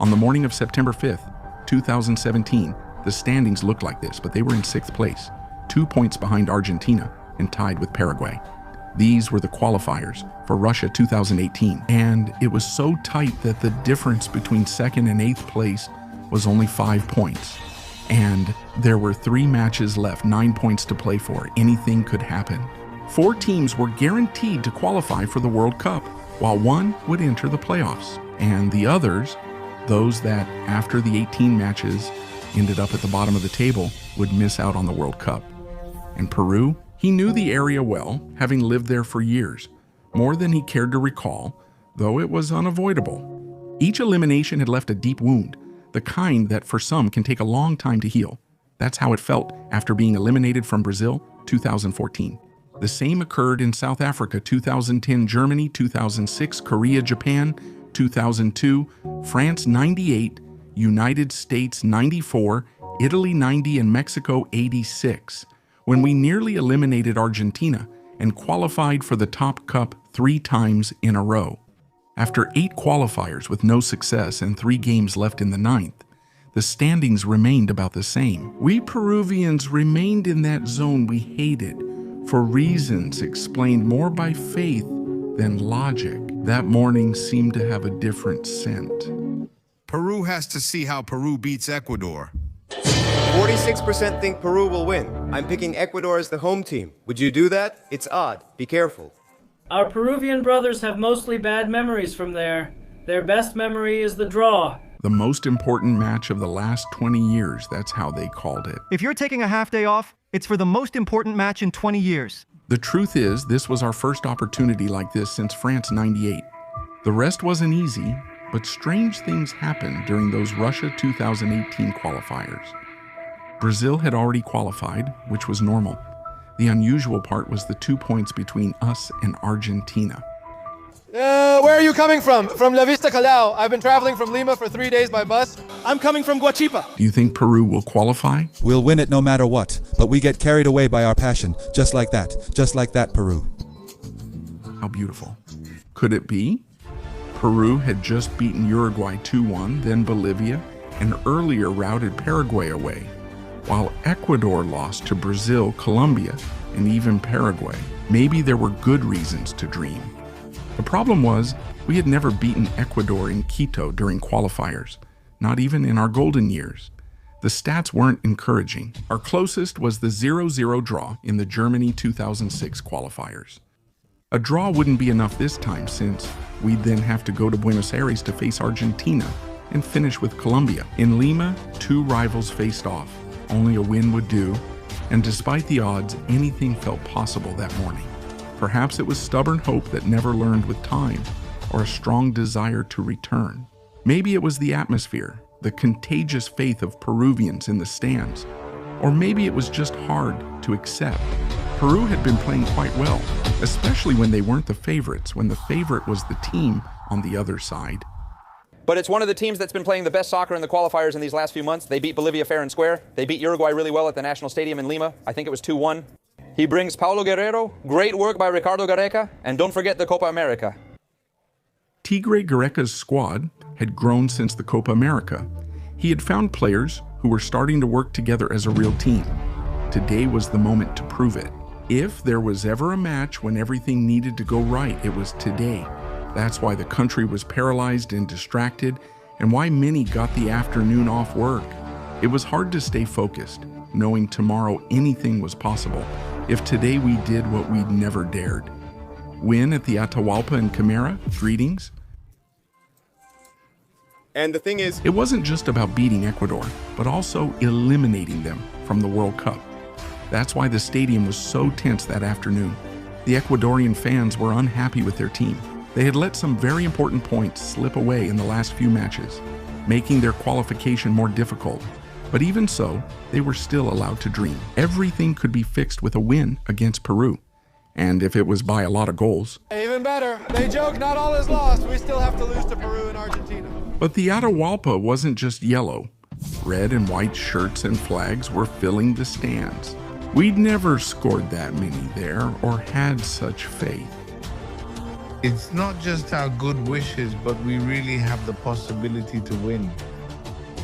On the morning of September 5th, 2017, the standings looked like this, but they were in 6th place, 2 points behind Argentina and tied with Paraguay. These were the qualifiers for Russia 2018, and it was so tight that the difference between 2nd and 8th place was only 5 points. And there were 3 matches left, 9 points to play for. Anything could happen. 4 teams were guaranteed to qualify for the World Cup, while 1 would enter the playoffs. And the others, those that after the 18 matches ended up at the bottom of the table, would miss out on the World Cup. And Peru, he knew the area well, having lived there for years, more than he cared to recall, though it was unavoidable. Each elimination had left a deep wound, the kind that for some can take a long time to heal. That's how it felt after being eliminated from Brazil 2014. The same occurred in South Africa 2010, Germany 2006, Korea, Japan 2002, France 98, United States 94, Italy 90, and Mexico 86, when we nearly eliminated Argentina and qualified for the Top Cup 3 times in a row. After 8 qualifiers with no success and 3 games left in the 9th, the standings remained about the same. We Peruvians remained in that zone we hated for reasons explained more by faith than logic. That morning seemed to have a different scent. Peru has to see how Peru beats Ecuador. 46% think Peru will win. I'm picking Ecuador as the home team. Would you do that? It's odd. Be careful. Our Peruvian brothers have mostly bad memories from there. Their best memory is the draw. The most important match of the last 20 years, that's how they called it. If you're taking a half day off, it's for the most important match in 20 years. The truth is, this was our first opportunity like this since France '98. The rest wasn't easy, but strange things happened during those Russia 2018 qualifiers. Brazil had already qualified, which was normal. The unusual part was the 2 points between us and Argentina. Where are you coming from? From La Vista, Callao. I've been traveling from Lima for 3 days by bus. I'm coming from Guachipa. Do you think Peru will qualify? We'll win it no matter what, but we get carried away by our passion, just like that, Peru. How beautiful. Could it be? Peru had just beaten Uruguay 2-1, then Bolivia, and earlier routed Paraguay away, while Ecuador lost to Brazil, Colombia, and even Paraguay. Maybe there were good reasons to dream. The problem was, we had never beaten Ecuador in Quito during qualifiers, not even in our golden years. The stats weren't encouraging. Our closest was the 0-0 draw in the Germany 2006 qualifiers. A draw wouldn't be enough this time, since we'd then have to go to Buenos Aires to face Argentina and finish with Colombia. In Lima, 2 rivals faced off. Only a win would do, and despite the odds, anything felt possible that morning. Perhaps it was stubborn hope that never learned with time, or a strong desire to return. Maybe it was the atmosphere, the contagious faith of Peruvians in the stands, or maybe it was just hard to accept. Peru had been playing quite well, especially when they weren't the favorites, when the favorite was the team on the other side. But it's one of the teams that's been playing the best soccer in the qualifiers in these last few months. They beat Bolivia fair and square. They beat Uruguay really well at the National Stadium in Lima. I think it was 2-1. He brings Paulo Guerrero, great work by Ricardo Gareca, and don't forget the Copa America. Tigre Gareca's squad had grown since the Copa America. He had found players who were starting to work together as a real team. Today was the moment to prove it. If there was ever a match when everything needed to go right, it was today. That's why the country was paralyzed and distracted, and why many got the afternoon off work. It was hard to stay focused, knowing tomorrow anything was possible, if today we did what we'd never dared. Win at the Atahualpa in Camara, greetings. And the thing is, It wasn't just about beating Ecuador, but also eliminating them from the World Cup. That's why the stadium was so tense that afternoon. The Ecuadorian fans were unhappy with their team. They had let some very important points slip away in the last few matches, making their qualification more difficult. But even so, they were still allowed to dream. Everything could be fixed with a win against Peru. And if it was by a lot of goals. Even better. They joke not all is lost. We still have to lose to Peru and Argentina. But the Atahualpa wasn't just yellow. Red and white shirts and flags were filling the stands. We'd never scored that many there or had such faith. It's not just our good wishes, but we really have the possibility to win.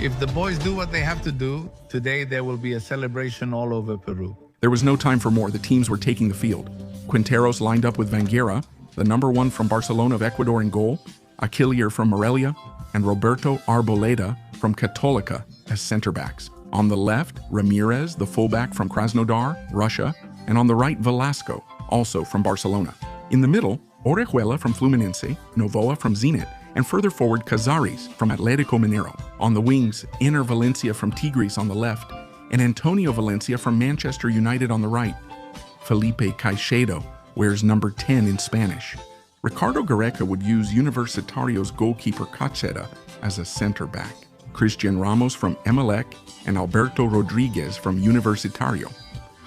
If the boys do what they have to do, today there will be a celebration all over Peru. There was no time for more. The teams were taking the field. Quinteros lined up with Vanguera, the number 1 from Barcelona of Ecuador in goal, Aquilier from Morelia, and Roberto Arboleda from Católica as center backs. On the left, Ramirez, the fullback from Krasnodar, Russia, and on the right, Velasco, also from Barcelona. In the middle, Orejuela from Fluminense, Novoa from Zenit, and further forward, Cazares from Atlético Mineiro. On the wings, Iner Valencia from Tigres on the left, and Antonio Valencia from Manchester United on the right. Felipe Caicedo wears number 10 in Spanish. Ricardo Gareca would use Universitario's goalkeeper Cacheta as a center back. Christian Ramos from Emelec and Alberto Rodriguez from Universitario.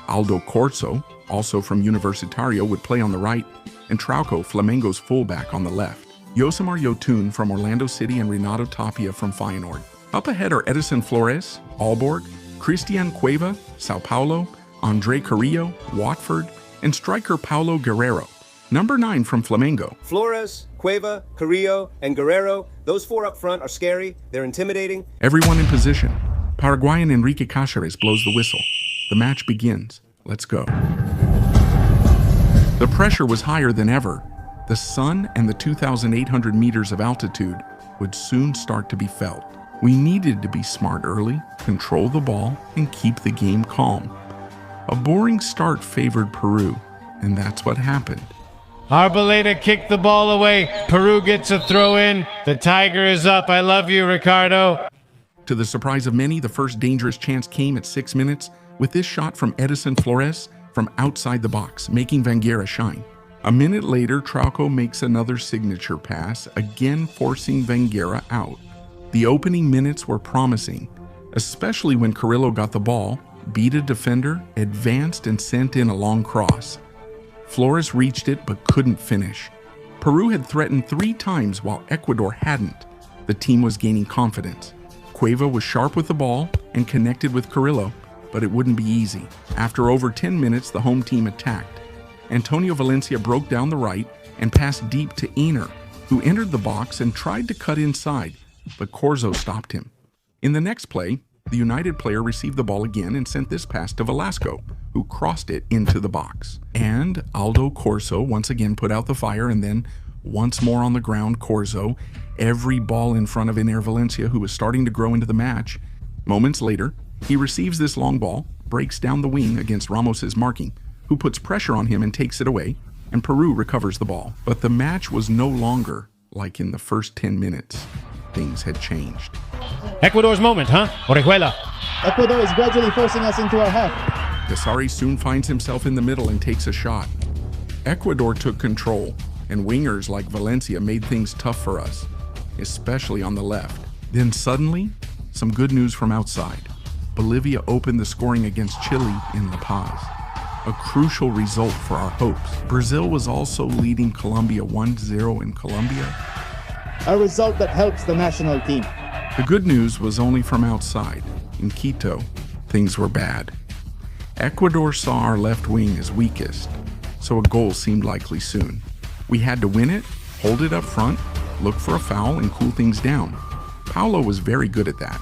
Aldo Corso, also from Universitario, would play on the right, and Trauco, Flamengo's fullback, on the left. Yosemar Yotun from Orlando City and Renato Tapia from Feyenoord. Up ahead are Edison Flores, Aalborg, Cristian Cueva, Sao Paulo, Andre Carrillo, Watford, and striker Paulo Guerrero. Number 9 from Flamengo. Flores, Cueva, Carrillo, and Guerrero, those 4 up front are scary, they're intimidating. Everyone in position. Paraguayan Enrique Cáceres blows the whistle. The match begins. Let's go. The pressure was higher than ever. The sun and the 2,800 meters of altitude would soon start to be felt. We needed to be smart early, control the ball, and keep the game calm. A boring start favored Peru, and that's what happened. Arboleda kicked the ball away. Peru gets a throw in. The Tiger is up. I love you, Ricardo. To the surprise of many, the first dangerous chance came at 6 minutes with this shot from Edison Flores from outside the box, making Vanguera shine. A minute later, Trauco makes another signature pass, again forcing Vanguera out. The opening minutes were promising, especially when Carrillo got the ball, beat a defender, advanced, and sent in a long cross. Flores reached it but couldn't finish. Peru had threatened 3 times while Ecuador hadn't. The team was gaining confidence. Cueva was sharp with the ball and connected with Carrillo, but it wouldn't be easy. After over 10 minutes, the home team attacked. Antonio Valencia broke down the right and passed deep to Iner, who entered the box and tried to cut inside, but Corso stopped him. In the next play, the United player received the ball again and sent this pass to Velasco, who crossed it into the box. And Aldo Corso once again put out the fire, and then once more on the ground, Corso, every ball in front of Iner Valencia, who was starting to grow into the match. Moments later, he receives this long ball, breaks down the wing against Ramos's marking, who puts pressure on him and takes it away, and Peru recovers the ball. But the match was no longer like in the first 10 minutes. Things had changed. Ecuador's moment, huh? Orejuela. Ecuador is gradually forcing us into our half. Cazares soon finds himself in the middle and takes a shot. Ecuador took control, and wingers like Valencia made things tough for us, especially on the left. Then suddenly, some good news from outside. Bolivia opened the scoring against Chile in La Paz. A crucial result for our hopes. Brazil was also leading Colombia 1-0 in Colombia. A result that helps the national team. The good news was only from outside. In Quito, things were bad. Ecuador saw our left wing as weakest, so a goal seemed likely soon. We had to win it, hold it up front, look for a foul, and cool things down. Paulo was very good at that.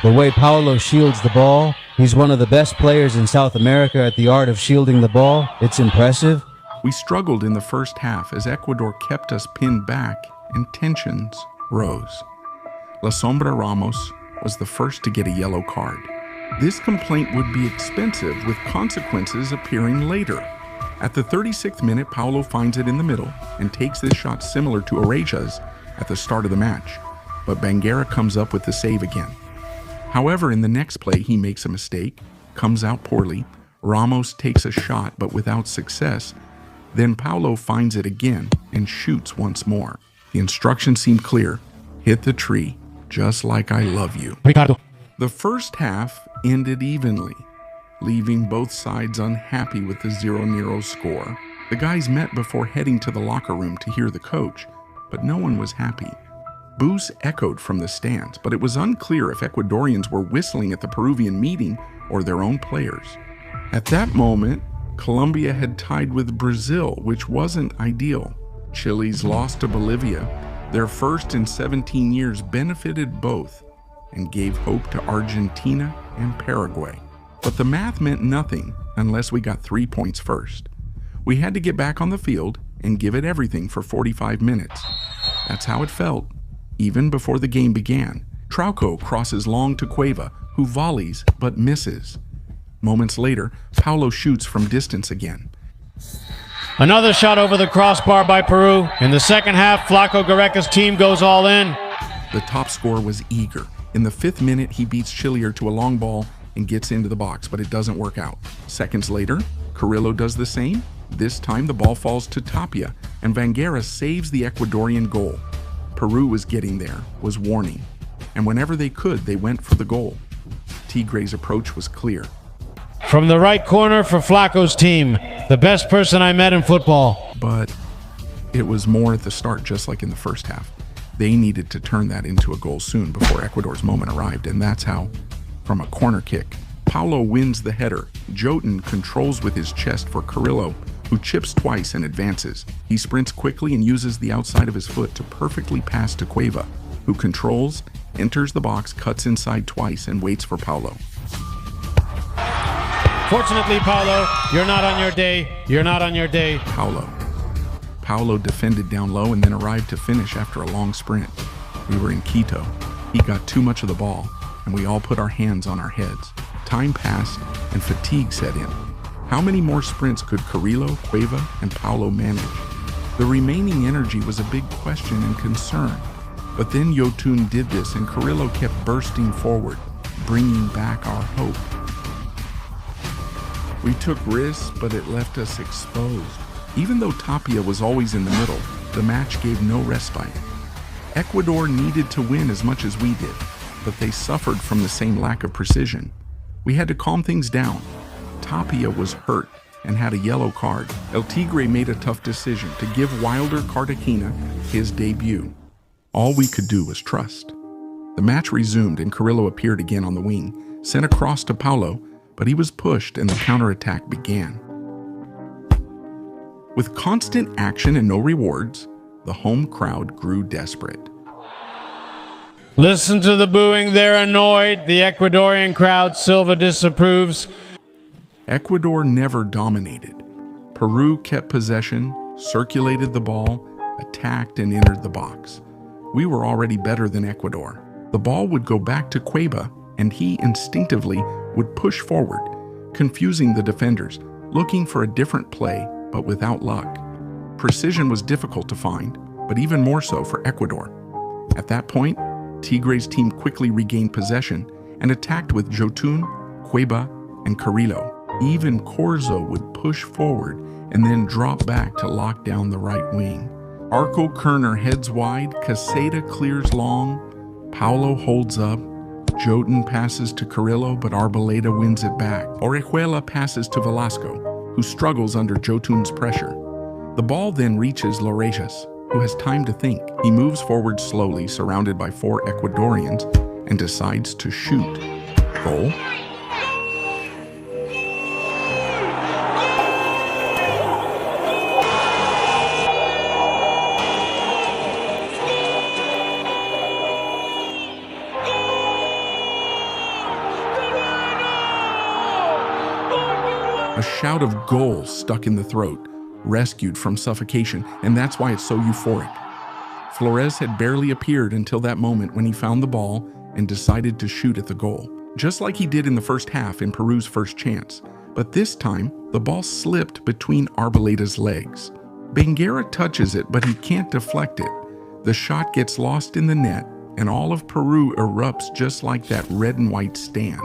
The way Paulo shields the ball, he's one of the best players in South America at the art of shielding the ball. It's impressive. We struggled in the first half as Ecuador kept us pinned back and tensions rose. La Sombra Ramos was the first to get a yellow card. This complaint would be expensive, with consequences appearing later. At the 36th minute, Paulo finds it in the middle and takes this shot similar to Oreja's at the start of the match, but Banguera comes up with the save again. However, in the next play, he makes a mistake, comes out poorly. Ramos takes a shot, but without success. Then Paulo finds it again and shoots once more. The instructions seem clear. Hit the tree, just like I love you. Ricardo. The first half ended evenly, leaving both sides unhappy with the 0-0 score. The guys met before heading to the locker room to hear the coach, but no one was happy. Boos echoed from the stands, but it was unclear if Ecuadorians were whistling at the Peruvian meeting or their own players. At that moment, Colombia had tied with Brazil, which wasn't ideal. Chile's loss to Bolivia, their first in 17 years, benefited both and gave hope to Argentina and Paraguay. But the math meant nothing unless we got 3 points first. We had to get back on the field and give it everything for 45 minutes. That's how it felt, even before the game began. Trauco crosses long to Cueva, who volleys but misses. Moments later, Paulo shoots from distance again. Another shot over the crossbar by Peru. In the second half, Flaco Gareca's team goes all in. The top scorer was eager. In the 5th minute, he beats Chilier to a long ball and gets into the box, but it doesn't work out. Seconds later, Carrillo does the same. This time the ball falls to Tapia, and Vanguera saves the Ecuadorian goal. Peru was getting there, was warning, and whenever they could, they went for the goal. Tigre's approach was clear. From the right corner for Flaco's team, the best person I met in football. But it was more at the start, just like in the first half. They needed to turn that into a goal soon before Ecuador's moment arrived, and that's how, from a corner kick, Paulo wins the header. Jotun controls with his chest for Carrillo, who chips twice and advances. He sprints quickly and uses the outside of his foot to perfectly pass to Cueva, who controls, enters the box, cuts inside twice, and waits for Paulo. Fortunately, Paulo, you're not on your day. You're not on your day. Paulo defended down low and then arrived to finish after a long sprint. We were in Quito. He got too much of the ball, and we all put our hands on our heads. Time passed, and fatigue set in. How many more sprints could Carrillo, Cueva, and Paulo manage? The remaining energy was a big question and concern. But then Yotun did this, and Carrillo kept bursting forward, bringing back our hope. We took risks, but it left us exposed. Even though Tapia was always in the middle, the match gave no respite. Ecuador needed to win as much as we did, but they suffered from the same lack of precision. We had to calm things down. Tapia was hurt and had a yellow card. El Tigre made a tough decision to give Wilder Cartagena his debut. All we could do was trust. The match resumed and Carrillo appeared again on the wing, sent across to Paulo, but he was pushed and the counterattack began. With constant action and no rewards, the home crowd grew desperate. Listen to the booing, they're annoyed. The Ecuadorian crowd, Silva disapproves. Ecuador never dominated. Peru kept possession, circulated the ball, attacked and entered the box. We were already better than Ecuador. The ball would go back to Cueva, and he instinctively would push forward, confusing the defenders, looking for a different play, but without luck. Precision was difficult to find, but even more so for Ecuador. At that point, Tigre's team quickly regained possession and attacked with Jotun, Cueva, and Carrillo. Even Corzo would push forward and then drop back to lock down the right wing. Arco Kerner heads wide, Caseta clears long, Paulo holds up, Jotun passes to Carrillo, but Arboleda wins it back. Orejuela passes to Velasco, who struggles under Jotun's pressure. The ball then reaches Lorejas, who has time to think. He moves forward slowly, surrounded by 4 Ecuadorians, and decides to shoot. Goal? A shout of goal stuck in the throat, rescued from suffocation, and that's why it's so euphoric. Flores had barely appeared until that moment when he found the ball and decided to shoot at the goal, just like he did in the first half in Peru's first chance. But this time, the ball slipped between Arboleda's legs. Banguera touches it, but he can't deflect it. The shot gets lost in the net, and all of Peru erupts just like that red and white stand.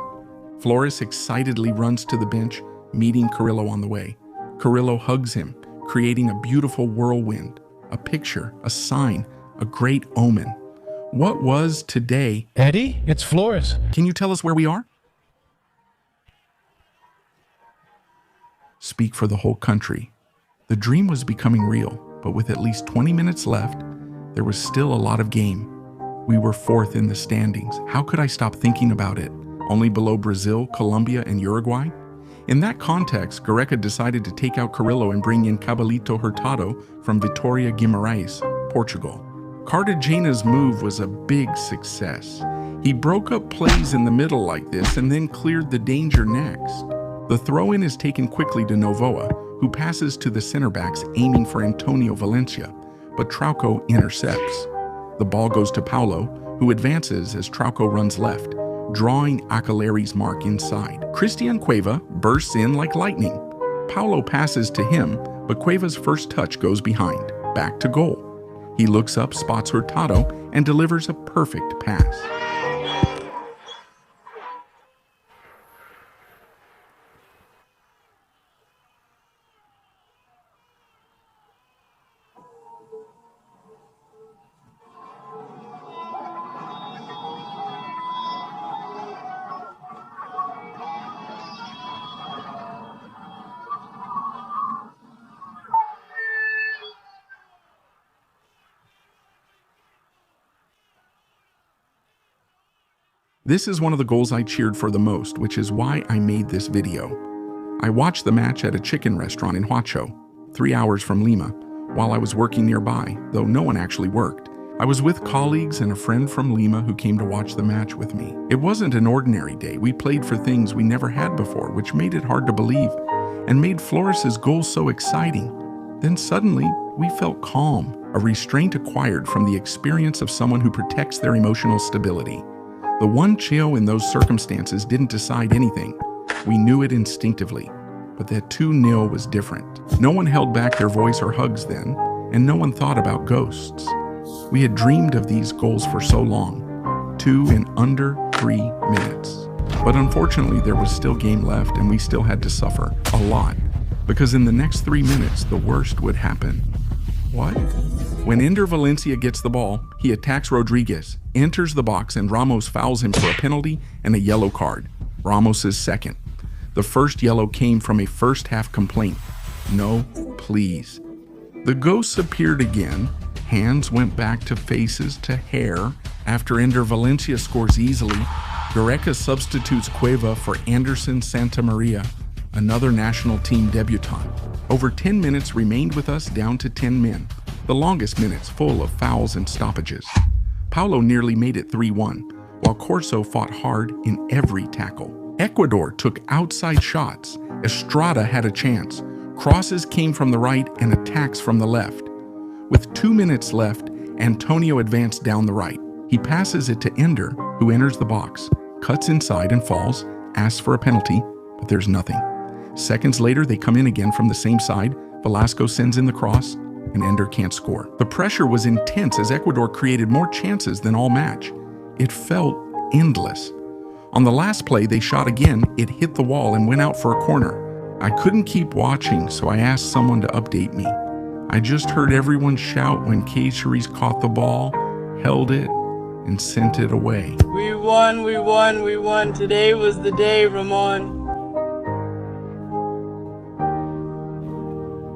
Flores excitedly runs to the bench, meeting Carrillo on the way. Carrillo hugs him, creating a beautiful whirlwind, a picture, a sign, a great omen. What was today? Eddie, it's Flores. Can you tell us where we are? Speak for the whole country. The dream was becoming real, but with at least 20 minutes left, there was still a lot of game. We were 4th in the standings. How could I stop thinking about it? Only below Brazil, Colombia, and Uruguay? In that context, Gareca decided to take out Carrillo and bring in Cabalito Hurtado from Vitória Guimarães, Portugal. Cartagena's move was a big success. He broke up plays in the middle like this and then cleared the danger next. The throw-in is taken quickly to Novoa, who passes to the center backs aiming for Antonio Valencia, but Trauco intercepts. The ball goes to Paulo, who advances as Trauco runs left, drawing Acoleri's mark inside. Christian Cueva bursts in like lightning. Paulo passes to him, but Cueva's first touch goes behind, back to goal. He looks up, spots Hurtado, and delivers a perfect pass. This is one of the goals I cheered for the most, which is why I made this video. I watched the match at a chicken restaurant in Huacho, 3 hours from Lima, while I was working nearby, though no one actually worked. I was with colleagues and a friend from Lima who came to watch the match with me. It wasn't an ordinary day. We played for things we never had before, which made it hard to believe, and made Flores' goal so exciting. Then suddenly, we felt calm, a restraint acquired from the experience of someone who protects their emotional stability. The 1-0 in those circumstances didn't decide anything. We knew it instinctively, but that 2-0 was different. No one held back their voice or hugs then, and no one thought about ghosts. We had dreamed of these goals for so long, 2 in under 3 minutes. But unfortunately, there was still game left, and we still had to suffer a lot, because in the next 3 minutes, the worst would happen. What? When Ender Valencia gets the ball, he attacks Rodriguez, enters the box, and Ramos fouls him for a penalty and a yellow card. Ramos' second. The first yellow came from a first-half complaint. No, please. The ghosts appeared again. Hands went back to faces to hair. After Ender Valencia scores easily, Gareca substitutes Cueva for Anderson Santamaria, another national team debutant. Over 10 minutes remained with us down to 10 men. The longest minutes full of fouls and stoppages. Paulo nearly made it 3-1, while Corso fought hard in every tackle. Ecuador took outside shots. Estrada had a chance. Crosses came from the right and attacks from the left. With 2 minutes left, Antonio advanced down the right. He passes it to Ender, who enters the box, cuts inside and falls, asks for a penalty, but there's nothing. Seconds later, they come in again from the same side. Velasco sends in the cross, and Ender can't score. The pressure was intense as Ecuador created more chances than all match. It felt endless. On the last play, they shot again. It hit the wall and went out for a corner. I couldn't keep watching, so I asked someone to update me. I just heard everyone shout when Caceres caught the ball, held it, and sent it away. We won, we won, we won. Today was the day, Ramon.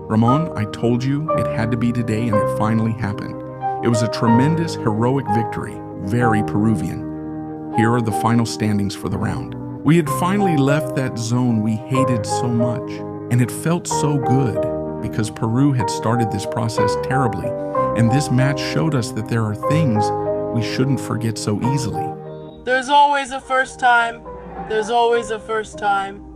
Ramon, I told you it had to be today, and it finally happened. It was a tremendous, heroic victory, very Peruvian. Here are the final standings for the round. We had finally left that zone we hated so much, and it felt so good because Peru had started this process terribly, and this match showed us that there are things we shouldn't forget so easily. There's always a first time. There's always a first time.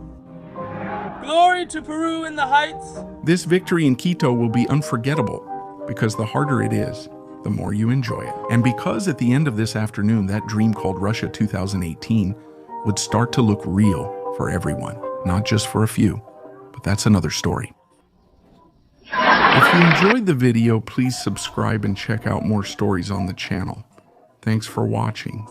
Glory to Peru in the heights. This victory in Quito will be unforgettable because the harder it is, the more you enjoy it. And because at the end of this afternoon, that dream called Russia 2018 would start to look real for everyone, not just for a few, but that's another story. If you enjoyed the video, please subscribe and check out more stories on the channel. Thanks for watching.